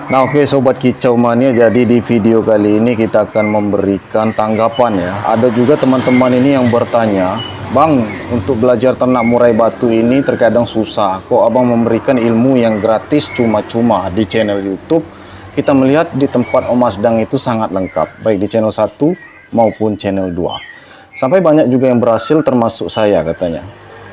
Nah, oke Sobat Kicau Mania, jadi di video kali ini kita akan memberikan tanggapan ya. Ada juga teman-teman ini yang bertanya, Bang, untuk belajar ternak murai batu ini terkadang susah. Kok Abang memberikan ilmu yang gratis cuma-cuma di channel YouTube? Kita melihat di tempat Om Asdang itu sangat lengkap, baik di channel 1 maupun channel 2. Sampai banyak juga yang berhasil termasuk saya katanya.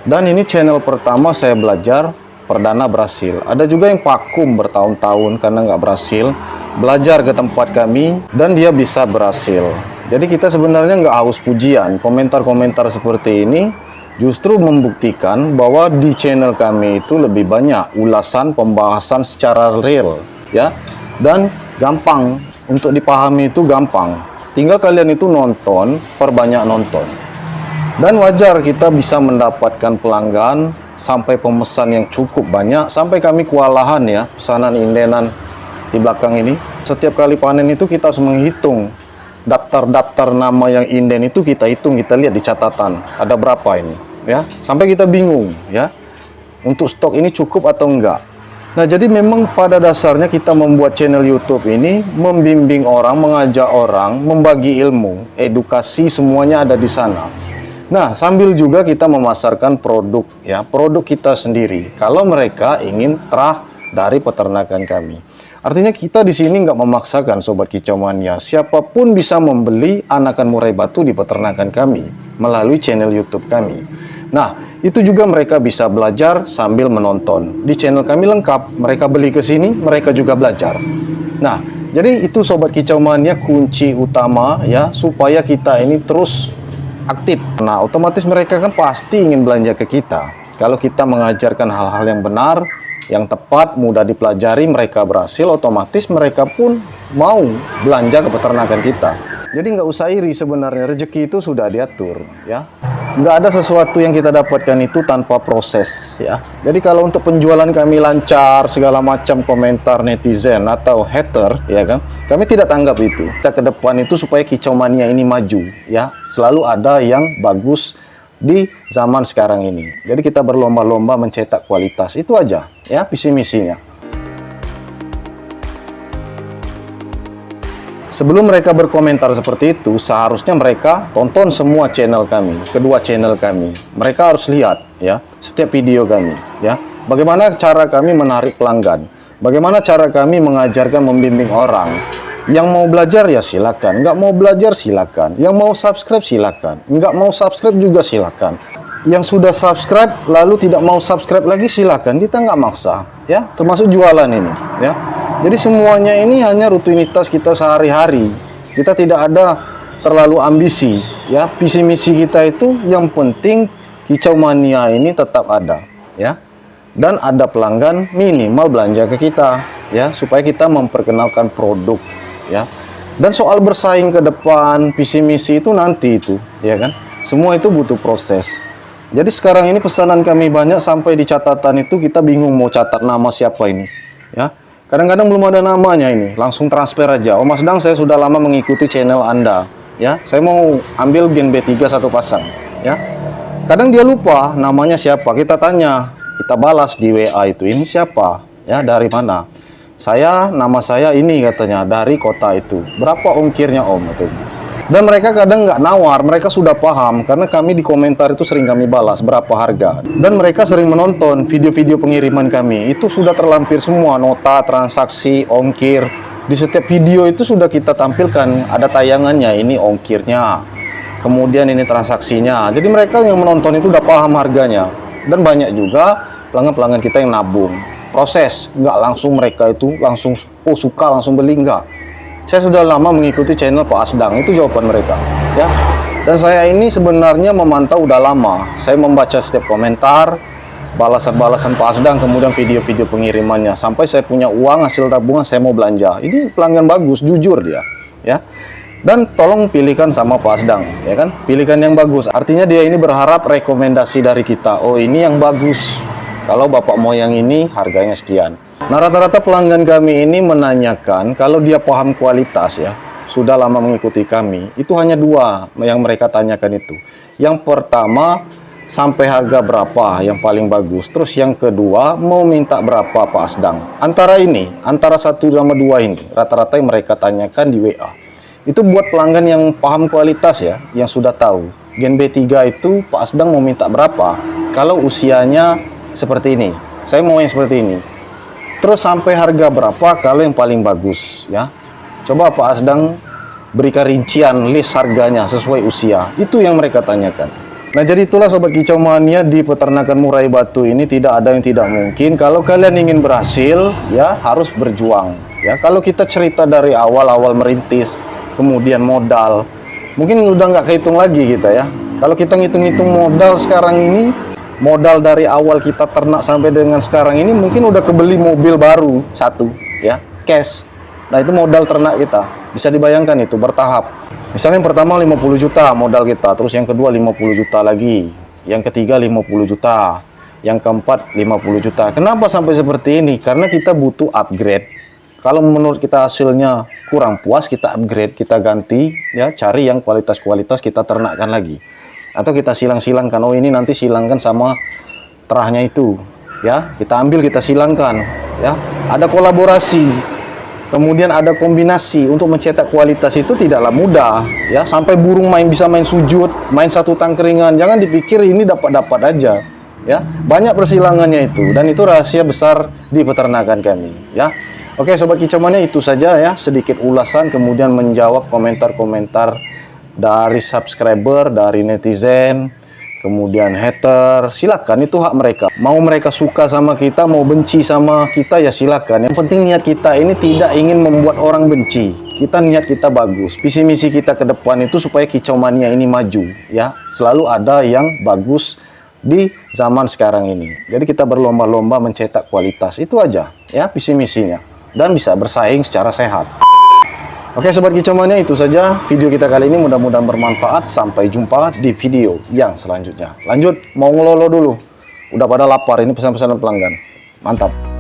Dan ini channel pertama saya belajar, perdana berhasil. Ada juga yang vakum bertahun-tahun karena nggak berhasil, belajar ke tempat kami dan dia bisa berhasil. Jadi kita sebenarnya nggak haus pujian. Komentar-komentar seperti ini justru membuktikan bahwa di channel kami itu lebih banyak ulasan pembahasan secara real ya, dan gampang untuk dipahami, itu gampang. Tinggal kalian itu nonton, perbanyak nonton. Dan wajar kita bisa mendapatkan pelanggan sampai pemesan yang cukup banyak, sampai kami kewalahan ya pesanan indenan di belakang ini. Setiap kali panen itu kita harus menghitung daftar-daftar nama yang inden itu, kita hitung, kita lihat di catatan ada berapa ini ya, sampai kita bingung ya untuk stok ini cukup atau enggak. Nah, jadi memang pada dasarnya kita membuat channel YouTube ini membimbing orang, mengajak orang, membagi ilmu, edukasi, semuanya ada di sana. Nah, sambil juga kita memasarkan produk ya, produk kita sendiri. Kalau mereka ingin terah dari peternakan kami. Artinya kita di sini nggak memaksakan Sobat Kicau Mania. Siapapun bisa membeli anakan murai batu di peternakan kami melalui channel YouTube kami. Nah, itu juga mereka bisa belajar sambil menonton. Di channel kami lengkap, mereka beli ke sini, mereka juga belajar. Nah, jadi itu Sobat Kicau Mania kunci utama ya, supaya kita ini terus aktif. Nah, otomatis mereka kan pasti ingin belanja ke kita. Kalau kita mengajarkan hal-hal yang benar, yang tepat, mudah dipelajari, mereka berhasil, otomatis mereka pun mau belanja ke peternakan kita. Jadi nggak usah iri, sebenarnya rezeki itu sudah diatur ya. Nggak ada sesuatu yang kita dapatkan itu tanpa proses ya. Jadi kalau untuk penjualan kami lancar, segala macam komentar netizen atau hater ya kan, kami tidak tanggap itu. Kita ke depan itu supaya Kicau Mania ini maju ya, selalu ada yang bagus di zaman sekarang ini. Jadi kita berlomba-lomba mencetak kualitas, itu aja ya visi misinya. Sebelum mereka berkomentar seperti itu, seharusnya mereka tonton semua channel kami, kedua channel kami. Mereka harus lihat ya setiap video kami ya. Bagaimana cara kami menarik pelanggan, bagaimana cara kami mengajarkan, membimbing orang. Yang mau belajar ya silakan, nggak mau belajar silakan. Yang mau subscribe silakan, nggak mau subscribe juga silakan. Yang sudah subscribe lalu tidak mau subscribe lagi silakan. Kita nggak maksa ya, termasuk jualan ini ya. Jadi semuanya ini hanya rutinitas kita sehari-hari. Kita tidak ada terlalu ambisi ya. Visi misi kita itu yang penting Kicau Mania ini tetap ada ya. Dan ada pelanggan minimal belanja ke kita ya, supaya kita memperkenalkan produk ya. Dan soal bersaing ke depan, visi misi itu nanti itu ya kan. Semua itu butuh proses. Jadi sekarang ini pesanan kami banyak sampai di catatan itu kita bingung mau catat nama siapa ini ya. Kadang-kadang belum ada namanya ini, langsung transfer aja. Om Asdang, saya sudah lama mengikuti channel Anda ya. Saya mau ambil gen B3 satu pasang ya. Kadang dia lupa namanya siapa, kita tanya, kita balas di WA itu, ini siapa ya, dari mana? Nama saya ini katanya, dari kota itu. Berapa ongkirnya Om katanya. Dan mereka kadang nggak nawar, mereka sudah paham karena kami di komentar itu sering kami balas berapa harga. Dan mereka sering menonton video-video pengiriman kami, itu sudah terlampir semua nota, transaksi, ongkir. Di setiap video itu sudah kita tampilkan, ada tayangannya, ini ongkirnya, kemudian ini transaksinya. Jadi mereka yang menonton itu udah paham harganya. Dan banyak juga pelanggan-pelanggan kita yang nabung. Proses, nggak langsung mereka itu langsung, oh suka langsung beli, enggak. Saya sudah lama mengikuti channel Pak Asdang, itu jawaban mereka ya. Dan saya ini sebenarnya memantau udah lama. Saya membaca setiap komentar, balasan-balasan Pak Asdang, kemudian video-video pengirimannya. Sampai saya punya uang hasil tabungan, saya mau belanja. Ini pelanggan bagus, jujur dia ya. Dan tolong pilihkan sama Pak Asdang ya kan, pilihkan yang bagus. Artinya dia ini berharap rekomendasi dari kita, oh ini yang bagus, kalau bapak moyang ini harganya sekian. Nah, rata-rata pelanggan kami ini menanyakan kalau dia paham kualitas ya, sudah lama mengikuti kami, itu hanya dua yang mereka tanyakan itu. Yang pertama, sampai harga berapa yang paling bagus. Terus yang kedua, mau minta berapa Pak Asdang. Antara satu sama dua ini, rata-rata yang mereka tanyakan di WA. Itu buat pelanggan yang paham kualitas ya, yang sudah tahu. Gen B3 itu Pak Asdang mau minta berapa? Kalau usianya seperti ini, saya mau yang seperti ini. Terus sampai harga berapa kalau yang paling bagus ya. Coba Pak Asdang berikan rincian list harganya sesuai usia. Itu yang mereka tanyakan. Nah, jadi itulah Sobat Kicau Mania, di peternakan murai batu ini tidak ada yang tidak mungkin. Kalau kalian ingin berhasil, ya harus berjuang. Ya, kalau kita cerita dari awal merintis, kemudian modal, mungkin udah nggak kehitung lagi kita ya. Kalau kita ngitung-ngitung modal sekarang ini, modal dari awal kita ternak sampai dengan sekarang ini, mungkin udah kebeli mobil baru satu, ya, cash. Nah, itu modal ternak kita. Bisa dibayangkan itu bertahap. Misalnya yang pertama 50 juta modal kita, terus yang kedua 50 juta lagi, yang ketiga 50 juta, yang keempat 50 juta. Kenapa sampai seperti ini? Karena kita butuh upgrade. Kalau menurut kita hasilnya kurang puas, kita upgrade, kita ganti, ya, cari yang kualitas-kualitas kita ternakkan lagi. Atau kita silang-silangkan, oh ini nanti silangkan sama terahnya itu, ya, kita ambil, kita silangkan, ya. Ada kolaborasi. Kemudian ada kombinasi. Untuk mencetak kualitas itu tidaklah mudah, ya. Sampai burung bisa main sujud, main satu tangkringan. Jangan dipikir ini dapat-dapat aja, ya. Banyak persilangannya itu, dan itu rahasia besar di peternakan kami, ya. Oke Sobat Kicau Mania, itu saja ya, sedikit ulasan kemudian menjawab komentar-komentar dari subscriber, dari netizen, kemudian hater. Silakan, itu hak mereka. Mau mereka suka sama kita, mau benci sama kita, ya silakan. Yang penting niat kita ini tidak ingin membuat orang benci. Kita niat kita bagus. Visi misi kita ke depan itu supaya Kicau Mania ini maju, ya. Selalu ada yang bagus di zaman sekarang ini. Jadi kita berlomba-lomba mencetak kualitas. Itu aja ya visi misinya, dan bisa bersaing secara sehat. Oke Sobat Kicau Mania, itu saja video kita kali ini, mudah-mudahan bermanfaat. Sampai jumpa di video yang selanjutnya. Lanjut, mau ngelolo dulu. Udah pada lapar, ini pesan-pesanan pelanggan. Mantap.